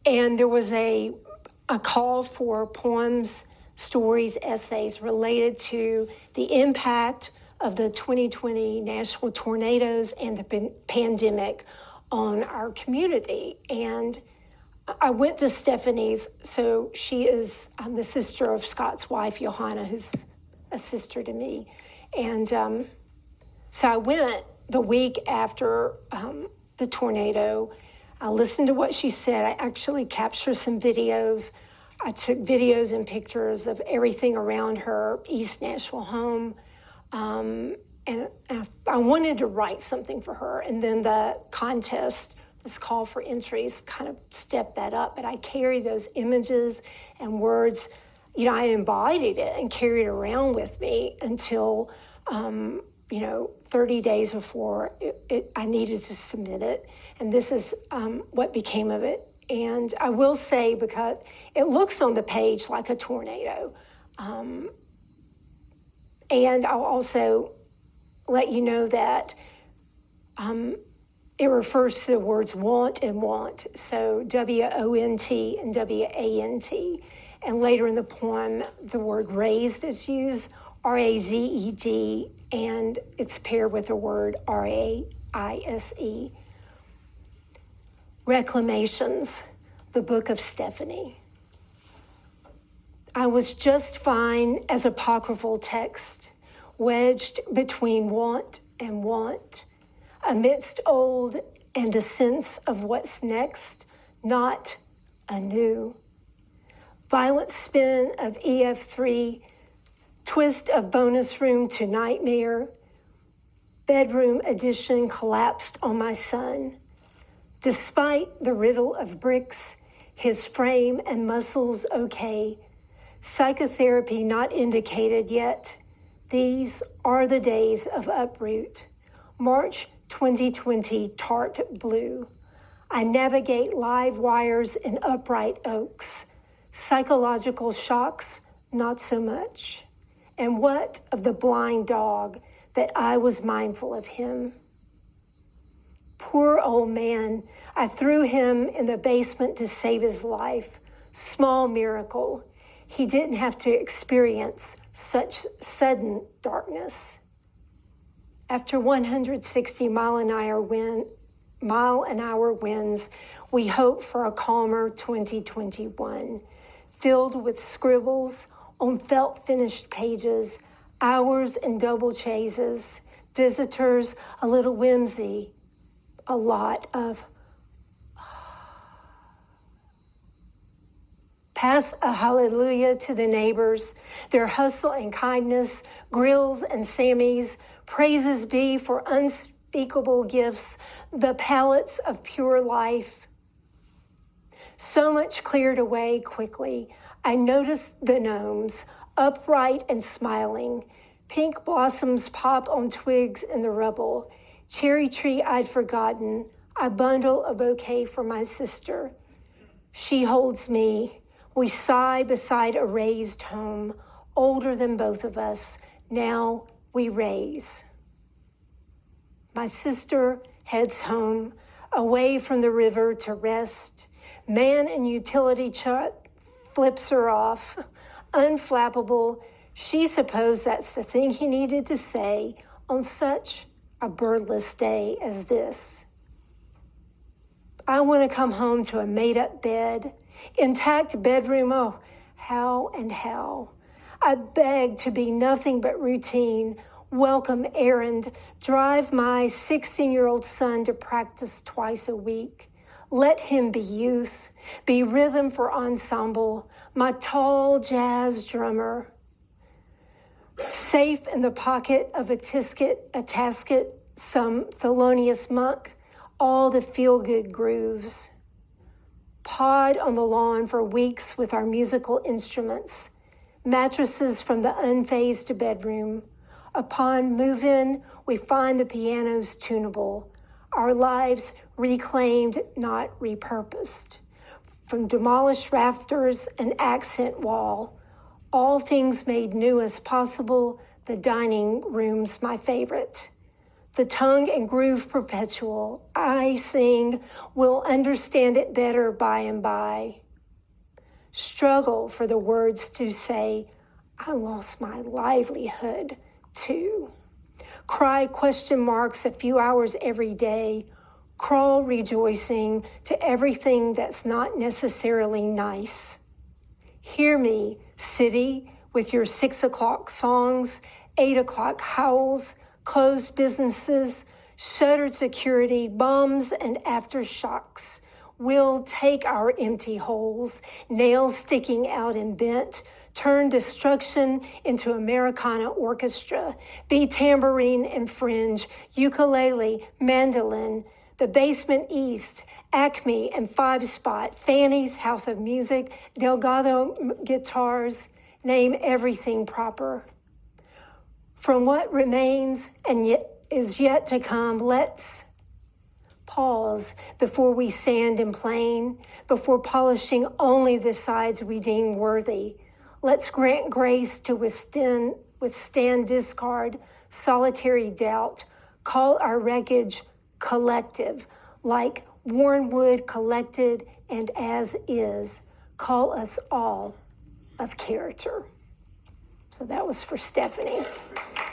And there was a call for poems, stories, essays related to the impact of the 2020 Nashville tornadoes and the pandemic on our community. And I went to Stefanie's, so she is the sister of Scott's wife, Johanna, who's a sister to me. And so I went the week after the tornado. I listened to what she said. I actually captured some videos. I took videos and pictures of everything around her East Nashville home. And I wanted to write something for her. And then the contest, this call for entries, kind of stepped that up. But I carried those images and words. You know, I embodied it and carried it around with me until, 30 days before I needed to submit it. And this is what became of it. And I will say, because it looks on the page like a tornado. And I'll also let you know that it refers to the words want and want. So W-O-N-T and W-A-N-T. And later in the poem, the word raised is used, R-A-Z-E-D, and it's paired with the word R-A-I-S-E. Reclamations, the Book of Stefanie. I was just fine as apocryphal text, wedged between want and want, amidst old and a sense of what's next, not anew. Violent spin of EF3, twist of bonus room to nightmare, bedroom addition collapsed on my son. Despite the riddle of bricks, his frame and muscles okay, psychotherapy not indicated yet. These are the days of uproot. March 2020 tart blue. I navigate live wires in upright oaks. Psychological shocks, not so much. And what of the blind dog that I was mindful of him? Poor old man, I threw him in the basement to save his life. Small miracle. He didn't have to experience such sudden darkness. After 160 mile an hour winds, we hope for a calmer 2021, filled with scribbles on felt finished pages, hours and double chases, visitors, a little whimsy, a lot of pass a hallelujah to the neighbors, their hustle and kindness, grills and Sammys, praises be for unspeakable gifts, the palettes of pure life. So much cleared away quickly. I noticed the gnomes, upright and smiling. Pink blossoms pop on twigs in the rubble. Cherry tree I'd forgotten. I bundle a bouquet for my sister. She holds me. We sigh beside a raised home, older than both of us. Now we raise. My sister heads home, away from the river to rest. Man in utility truck flips her off. Unflappable, she supposed that's the thing he needed to say on such a birdless day as this. I want to come home to a made-up bed, intact bedroom, oh, how and how. I beg to be nothing but routine, welcome errand, drive my 16-year-old son to practice twice a week. Let him be youth, be rhythm for ensemble, my tall jazz drummer. Safe in the pocket of a tasket, some Thelonious Monk, all the feel-good grooves. Pod on the lawn for weeks with our musical instruments, mattresses from the unfazed bedroom. Upon move-in, we find the pianos tunable, our lives reclaimed, not repurposed. From demolished rafters and accent wall, all things made new as possible, the dining room's my favorite. The tongue and groove perpetual, I sing, will understand it better by and by. Struggle for the words to say, I lost my livelihood too. Cry question marks a few hours every day. Crawl rejoicing to everything that's not necessarily nice. Hear me, city, with your 6 o'clock songs, 8 o'clock howls, closed businesses, shuttered security, bombs and aftershocks. We'll take our empty holes, nails sticking out and bent, turn destruction into Americana orchestra, be tambourine and fringe, ukulele, mandolin, the basement east, Acme and 5-spot, Fanny's House of Music, Delgado guitars, name everything proper. From what remains and yet is yet to come, let's pause before we sand and plane, before polishing only the sides we deem worthy. Let's grant grace to withstand discard, solitary doubt, call our wreckage collective, like worn wood collected and as is, call us all of character. So that was for Stefanie.